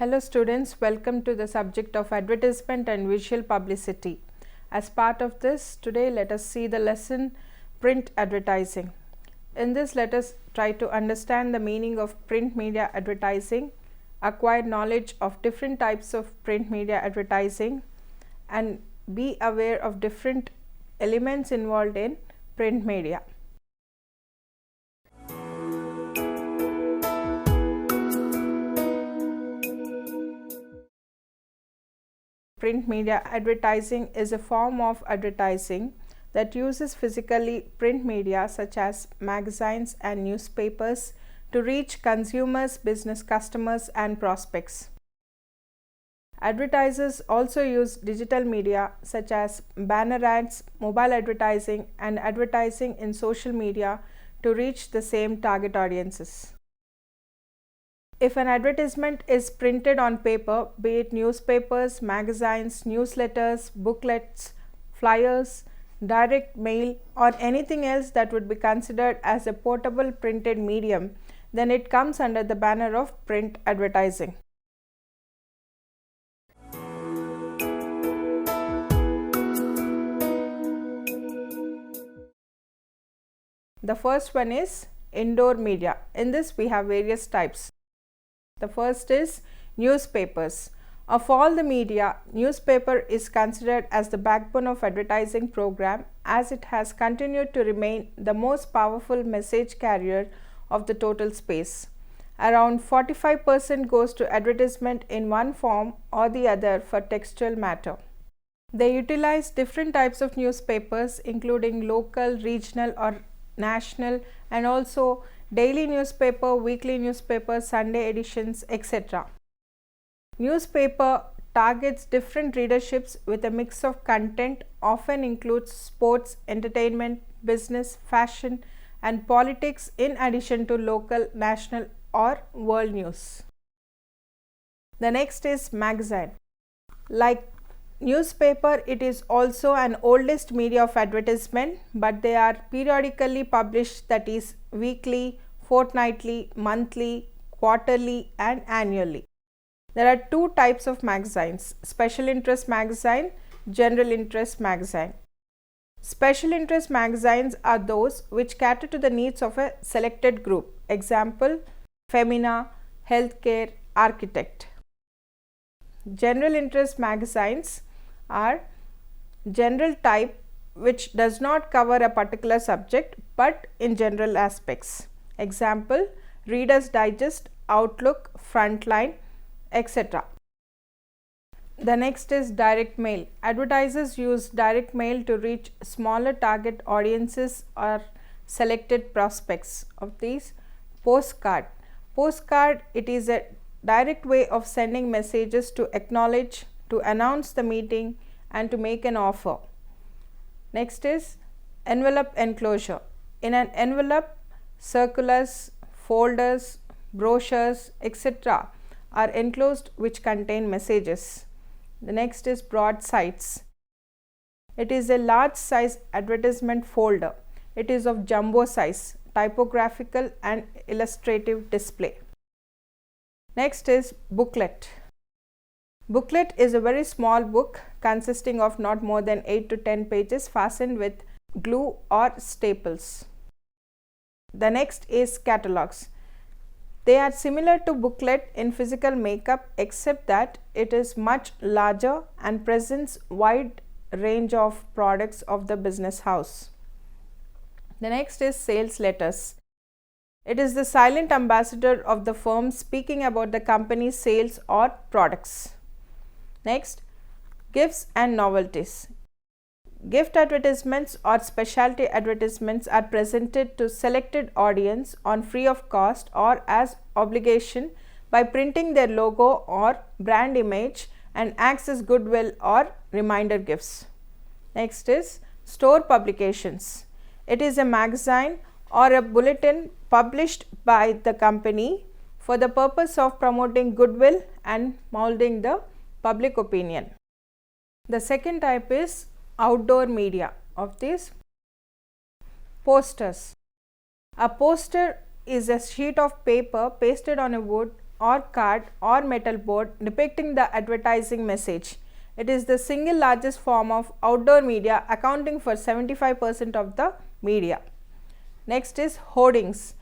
Hello students, welcome to the subject of advertisement and visual publicity. As part of this, today let us see the lesson print advertising. In this, let us try to understand the meaning of print media advertising, acquire knowledge of different types of print media advertising, and be aware of different elements involved in print media. Print media advertising is a form of advertising that uses physically print media such as magazines and newspapers to reach consumers, business customers, and prospects. Advertisers also use digital media such as banner ads, mobile advertising, and advertising in social media to reach the same target audiences. If an advertisement is printed on paper, be it newspapers, magazines, newsletters, booklets, flyers, direct mail, or anything else that would be considered as a portable printed medium, then it comes under the banner of print advertising. The first one is indoor media. In this, we have various types. The first is newspapers. Of all the media, newspaper is considered as the backbone of advertising program as it has continued to remain the most powerful message carrier of the total space. Around 45% goes to advertisement in one form or the other for textual matter. They utilize different types of newspapers including local, regional or national, and also daily newspaper, weekly newspaper, Sunday editions, etc. Newspaper targets different readerships with a mix of content, often includes sports, entertainment, business, fashion, and politics in addition to local, national, or world news. The next is magazine. Like newspaper, it is also an oldest media of advertisement, but they are periodically published, that is weekly, fortnightly, monthly, quarterly, and annually. There are two types of magazines: special interest magazine, general interest magazine. Special interest magazines are those which cater to the needs of a selected group. Example: Femina, healthcare, architect. General interest magazines are general type which does not cover a particular subject but in general aspects. Example: Reader's Digest, Outlook, Frontline, etc. The next is direct mail. Advertisers use direct mail to reach smaller target audiences or selected prospects. Of these, postcard. Postcard, it is a direct way of sending messages to acknowledge, to announce the meeting, and to make an offer. Next is envelope enclosure. In an envelope, circulars, folders, brochures, etc. are enclosed which contain messages. The next is broadsides. It is a large size advertisement folder. It is of jumbo size, typographical and illustrative display. Next is booklet. Booklet is a very small book consisting of not more than 8 to 10 pages fastened with glue or staples. The next is catalogs. They are similar to booklet in physical makeup except that it is much larger and presents wide range of products of the business house. The next is sales letters. It is the silent ambassador of the firm speaking about the company's sales or products. Next, gifts and novelties. Gift advertisements or specialty advertisements are presented to selected audience on free of cost or as obligation by printing their logo or brand image and acts as goodwill or reminder gifts. Next is store publications. It is a magazine or a bulletin published by the company for the purpose of promoting goodwill and molding the public opinion. The second type is outdoor media. Of these, posters. A poster is a sheet of paper pasted on a wood or card or metal board depicting the advertising message. It is the single largest form of outdoor media, accounting for 75% of the media. Next is hoardings.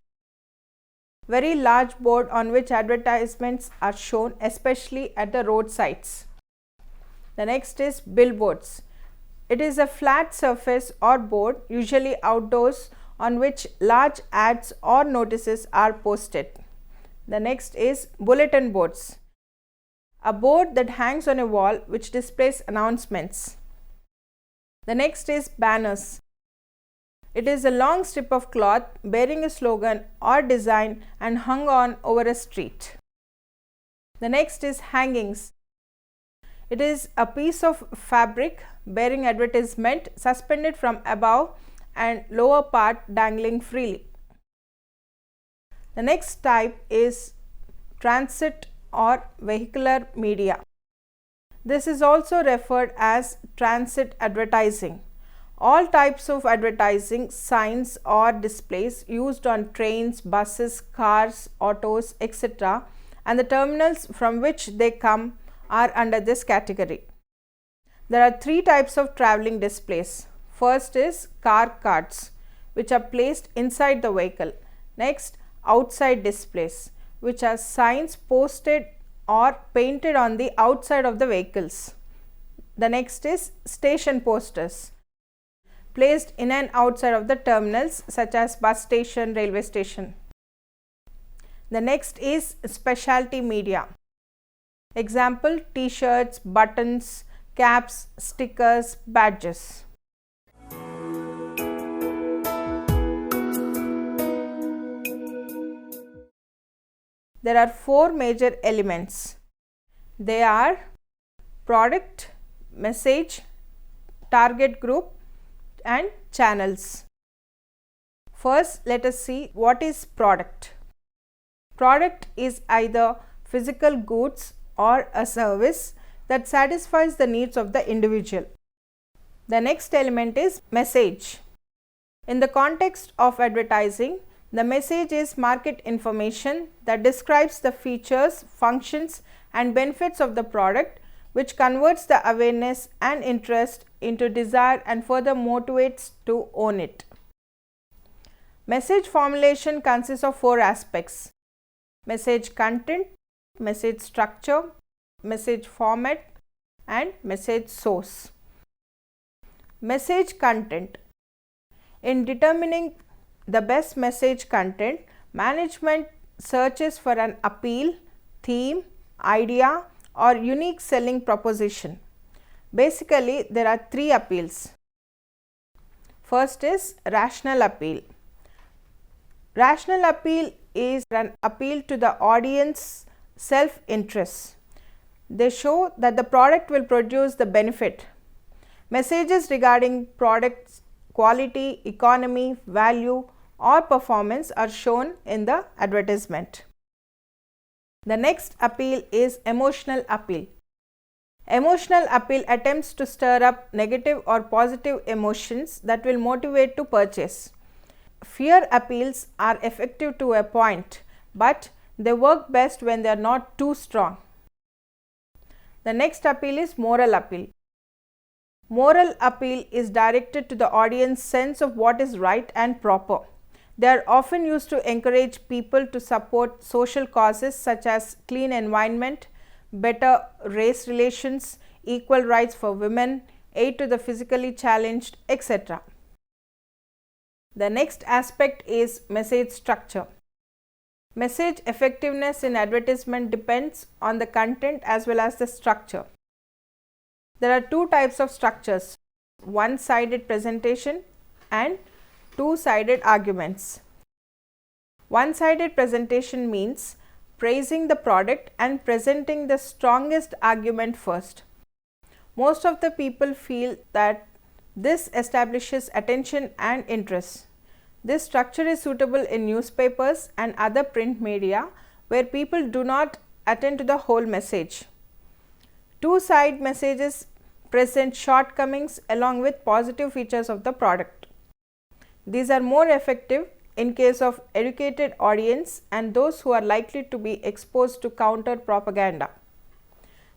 Very large board on which advertisements are shown, especially at the roadsides. The next is billboards. It is a flat surface or board, usually outdoors, on which large ads or notices are posted. The next is bulletin boards. A board that hangs on a wall which displays announcements. The next is banners. It is a long strip of cloth bearing a slogan or design and hung on over a street. The next is hangings. It is a piece of fabric bearing advertisement suspended from above and lower part dangling freely. The next type is transit or vehicular media. This is also referred as transit advertising. All types of advertising, signs or displays used on trains, buses, cars, autos, etc., and the terminals from which they come are under this category. There are three types of traveling displays. First is car cards, which are placed inside the vehicle. Next, outside displays, which are signs posted or painted on the outside of the vehicles. The next is station posters, placed in and outside of the terminals such as bus station, railway station. The next is specialty media. Example, t-shirts, buttons, caps, stickers, badges. There are four major elements. They are product, message, target group and channels. First, let us see what is product. Product is either physical goods or a service that satisfies the needs of the individual. The next element is message. In the context of advertising, the message is market information that describes the features, functions and benefits of the product, which converts the awareness and interest into desire and further motivates to own it. Message formulation consists of four aspects: message content, message structure, message format and message source. Message content. In determining the best message content, management searches for an appeal, theme, idea or unique selling proposition. Basically, there are three appeals. First is rational appeal. Rational appeal is an appeal to the audience's self-interest. They show that the product will produce the benefit. Messages regarding product's quality, economy, value or performance are shown in the advertisement. The next appeal is emotional appeal. Emotional appeal attempts to stir up negative or positive emotions that will motivate to purchase. Fear appeals are effective to a point, but they work best when they are not too strong. The next appeal is moral appeal. Moral appeal is directed to the audience's sense of what is right and proper. They are often used to encourage people to support social causes such as clean environment, better race relations, equal rights for women, aid to the physically challenged, etc. The next aspect is message structure. Message effectiveness in advertisement depends on the content as well as the structure. There are two types of structures: one-sided presentation and two-sided arguments. One-sided presentation means praising the product and presenting the strongest argument first. Most of the people feel that this establishes attention and interest. This structure is suitable in newspapers and other print media where people do not attend to the whole message. Two-side messages present shortcomings along with positive features of the product. These are more effective in case of educated audience and those who are likely to be exposed to counter propaganda.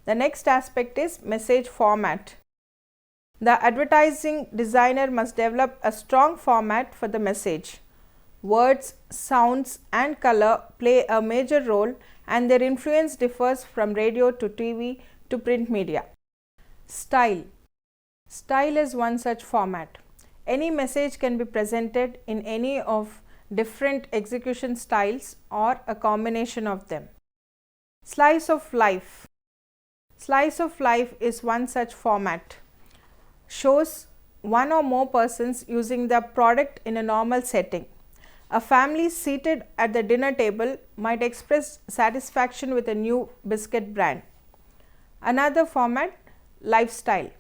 The next aspect is message format. The advertising designer must develop a strong format for the message. Words, sounds and color play a major role and their influence differs from radio to TV to print media. Style. Style is one such format. Any message can be presented in any of different execution styles or a combination of them. Slice of life. Slice of life is one such format. Shows one or more persons using the product in a normal setting. A family seated at the dinner table might express satisfaction with a new biscuit brand. Another format, lifestyle,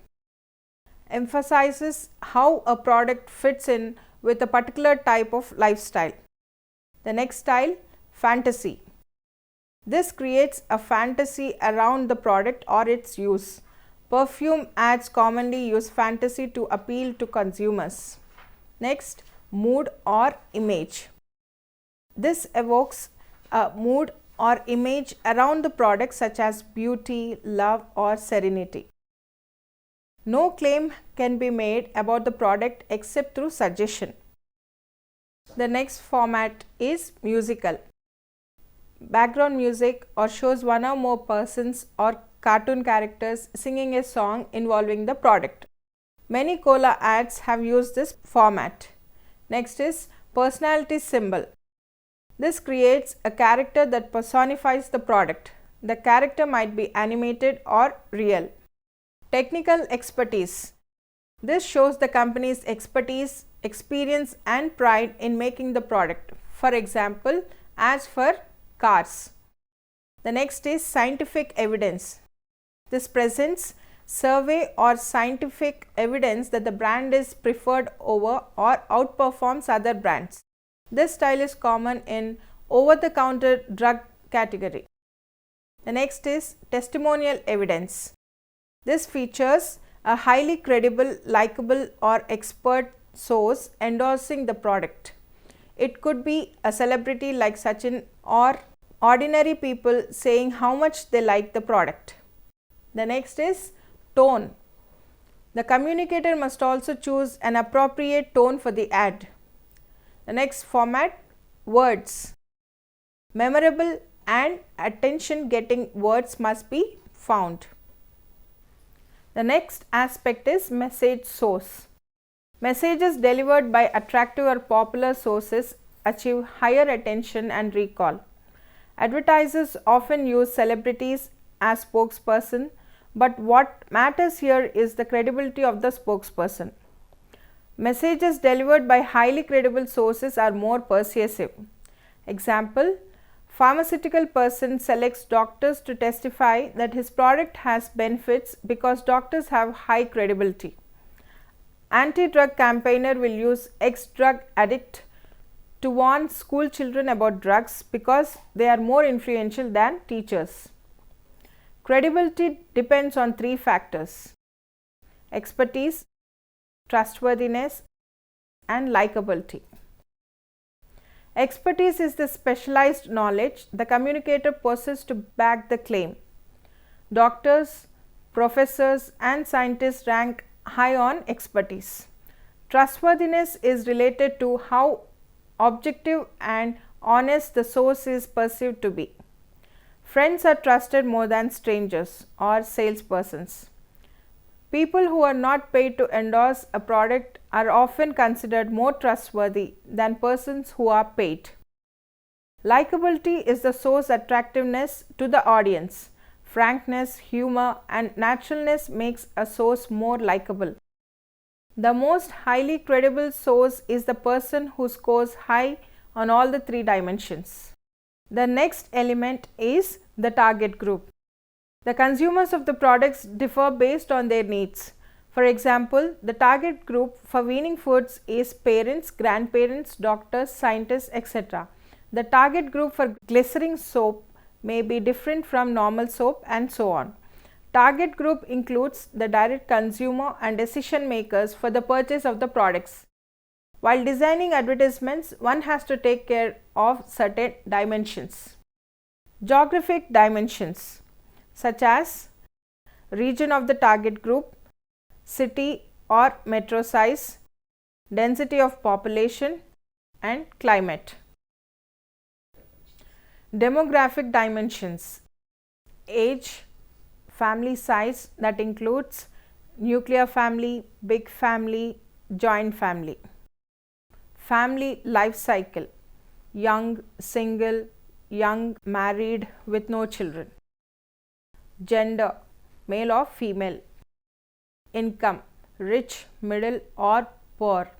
emphasizes how a product fits in with a particular type of lifestyle. The next style, fantasy. This creates a fantasy around the product or its use. Perfume ads commonly use fantasy to appeal to consumers. Next, mood or image. This evokes a mood or image around the product such as beauty, love or serenity. No claim can be made about the product except through suggestion. The next format is musical. Background music or shows one or more persons or cartoon characters singing a song involving the product. Many cola ads have used this format. Next is personality symbol. This creates a character that personifies the product. The character might be animated or real. Technical expertise. This shows the company's expertise, experience and pride in making the product. For example, ads for cars. The next is scientific evidence. This presents survey or scientific evidence that the brand is preferred over or outperforms other brands. This style is common in over-the-counter drug category. The next is testimonial evidence. This features a highly credible, likable or expert source endorsing the product. It could be a celebrity like Sachin or ordinary people saying how much they like the product. The next is tone. The communicator must also choose an appropriate tone for the ad. The next format, words. Memorable and attention-getting words must be found. The next aspect is message source. Messages delivered by attractive or popular sources achieve higher attention and recall. Advertisers often use celebrities as spokesperson, but what matters here is the credibility of the spokesperson. Messages delivered by highly credible sources are more persuasive. Example, pharmaceutical person selects doctors to testify that his product has benefits because doctors have high credibility. Anti-drug campaigner will use ex-drug addict to warn school children about drugs because they are more influential than teachers. Credibility depends on three factors: expertise, trustworthiness and likability. Expertise is the specialized knowledge the communicator possesses to back the claim. Doctors, professors and scientists rank high on expertise. Trustworthiness is related to how objective and honest the source is perceived to be. Friends are trusted more than strangers or salespersons. People who are not paid to endorse a product are often considered more trustworthy than persons who are paid. Likability is the source attractiveness to the audience. Frankness, humor and naturalness makes a source more likable. The most highly credible source is the person who scores high on all the three dimensions. The next element is the target group. The consumers of the products differ based on their needs. For example, the target group for weaning foods is parents, grandparents, doctors, scientists, etc. The target group for glycerin soap may be different from normal soap and so on. Target group includes the direct consumer and decision makers for the purchase of the products. While designing advertisements, one has to take care of certain dimensions. Geographic dimensions such as region of the target group, city or metro size, density of population and climate. Demographic dimensions: age, family size, that includes nuclear family, big family, joint family. Family life cycle: young, single, young, married with no children. Gender: male or female. Income: rich, middle or poor.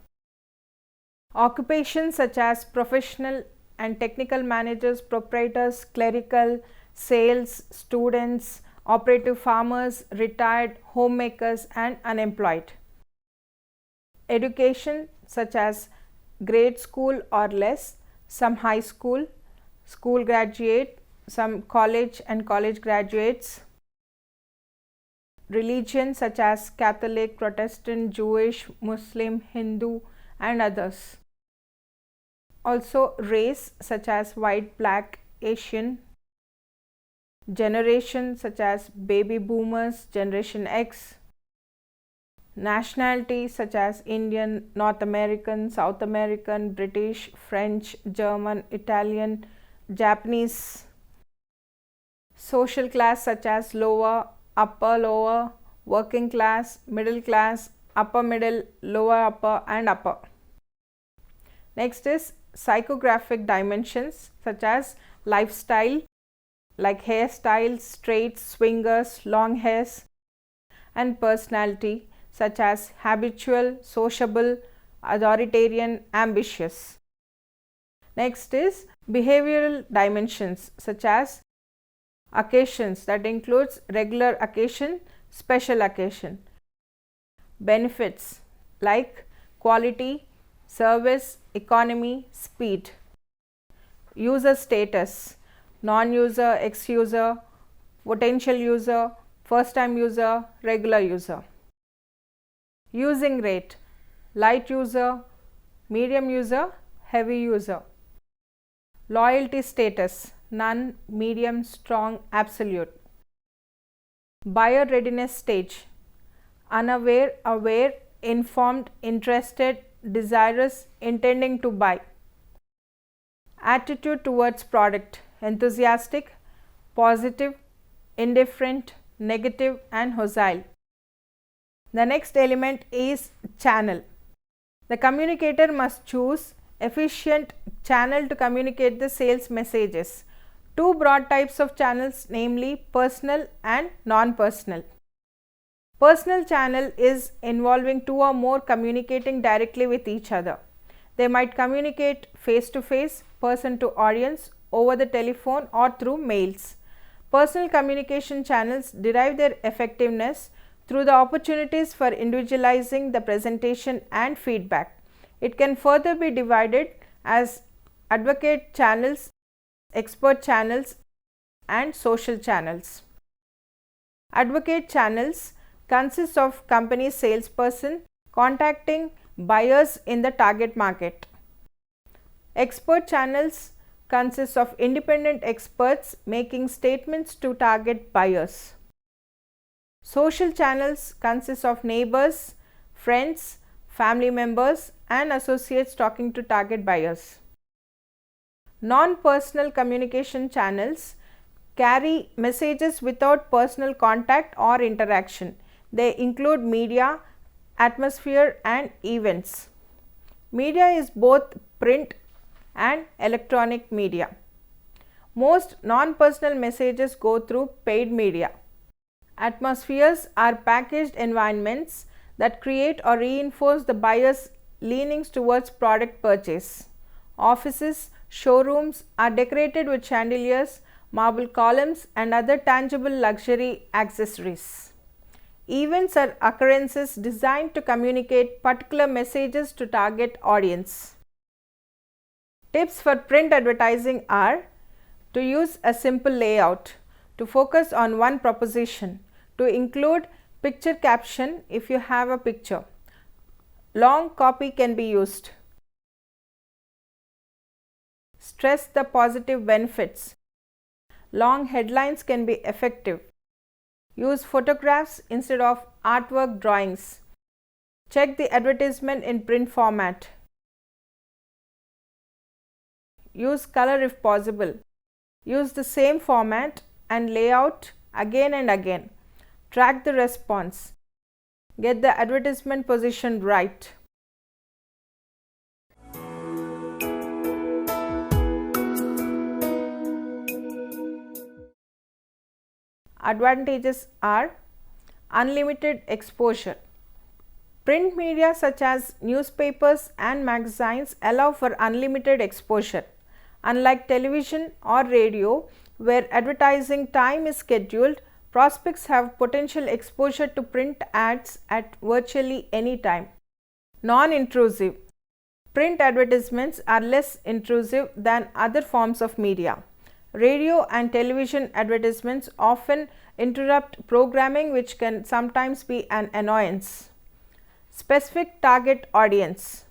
Occupations such as professional and technical managers, proprietors, clerical, sales, students, operative farmers, retired, homemakers and unemployed. Education such as grade school or less, some high school, school graduate, some college and college graduates. Religion such as Catholic, Protestant, Jewish, Muslim, Hindu and others. Also race such as white, black, Asian. Generation such as baby boomers, Generation X. Nationality such as Indian, North American, South American, British, French, German, Italian, Japanese. Social class such as lower, upper, lower, working class, middle class, upper middle, lower upper and upper. Next is psychographic dimensions such as lifestyle, like hairstyles, straights, swingers, long hairs, and personality such as habitual, sociable, authoritarian, ambitious. Next is behavioral dimensions such as occasions, that includes regular occasion, special occasion. Benefits like quality, service, economy, speed. User status: non-user, ex-user, potential user, first-time user, regular user. Using rate: light user, medium user, heavy user. Loyalty status: none, medium, strong, absolute. Buyer readiness stage: unaware, aware, informed, interested, desirous, intending to buy. Attitude towards product: enthusiastic, positive, indifferent, negative and hostile. The next element is channel. The communicator must choose efficient channel to communicate the sales messages. Two broad types of channels, namely personal and non-personal. Personal channel is involving two or more communicating directly with each other. They might communicate face to face, person to audience, over the telephone or through mails. Personal communication channels derive their effectiveness through the opportunities for individualizing the presentation and feedback. It can further be divided as advocate channels, expert channels and social channels. Advocate channels consist of company salesperson contacting buyers in the target market. Expert channels consist of independent experts making statements to target buyers. Social channels consist of neighbors, friends, family members and associates talking to target buyers. Non-personal communication channels carry messages without personal contact or interaction. They include media, atmosphere and events. Media is both print and electronic media. Most non-personal messages go through paid media. Atmospheres are packaged environments that create or reinforce the buyer's leanings towards product purchase. Offices, showrooms are decorated with chandeliers, marble columns and other tangible luxury accessories. Events are occurrences designed to communicate particular messages to target audience. Tips for print advertising are: to use a simple layout, to focus on one proposition, to include picture caption if you have a picture. Long copy can be used. Stress the positive benefits. Long headlines can be effective. Use photographs instead of artwork drawings. Check the advertisement in print format. Use color if possible. Use the same format and layout again and again. Track the response. Get the advertisement positioned right. Advantages are unlimited exposure. Print media such as newspapers and magazines allow for unlimited exposure. Unlike television or radio, where advertising time is scheduled, prospects have potential exposure to print ads at virtually any time. Non-intrusive. Print advertisements are less intrusive than other forms of media. Radio and television advertisements often interrupt programming, which can sometimes be an annoyance. Specific target audience.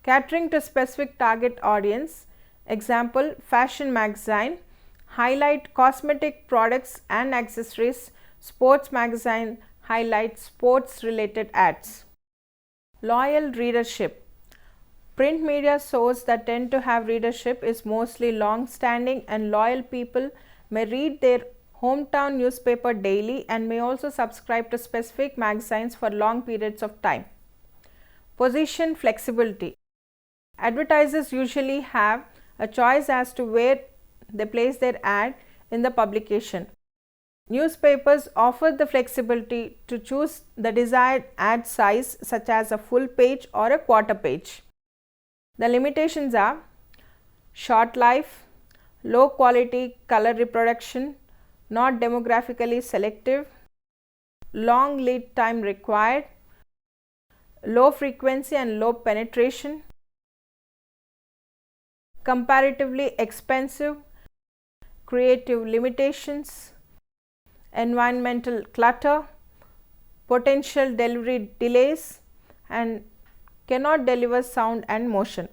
Catering to specific target audience, example fashion magazine, highlight cosmetic products and accessories. Sports magazine highlight sports related ads. Loyal readership. Print media source that tend to have readership is mostly long-standing and loyal people may read their hometown newspaper daily and may also subscribe to specific magazines for long periods of time. Position flexibility. Advertisers usually have a choice as to where they place their ad in the publication. Newspapers offer the flexibility to choose the desired ad size, such as a full page or a quarter page. The limitations are short life, low quality color reproduction, not demographically selective, long lead time required, low frequency and low penetration, comparatively expensive, creative limitations, environmental clutter, potential delivery delays, and cannot deliver sound and motion.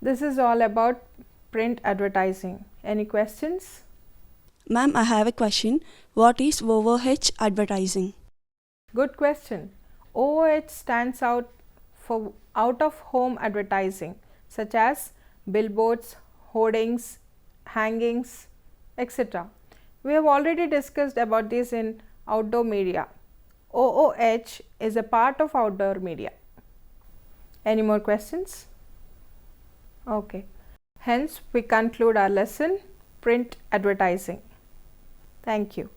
This is all about print advertising. Any questions? Ma'am, I have a question. What is OOH advertising? Good question. OOH stands out for out of home advertising, such as billboards, hoardings, hangings, etc. We have already discussed about this in outdoor media. OOH is a part of outdoor media. Any more questions? Okay. Hence, we conclude our lesson, print advertising. Thank you.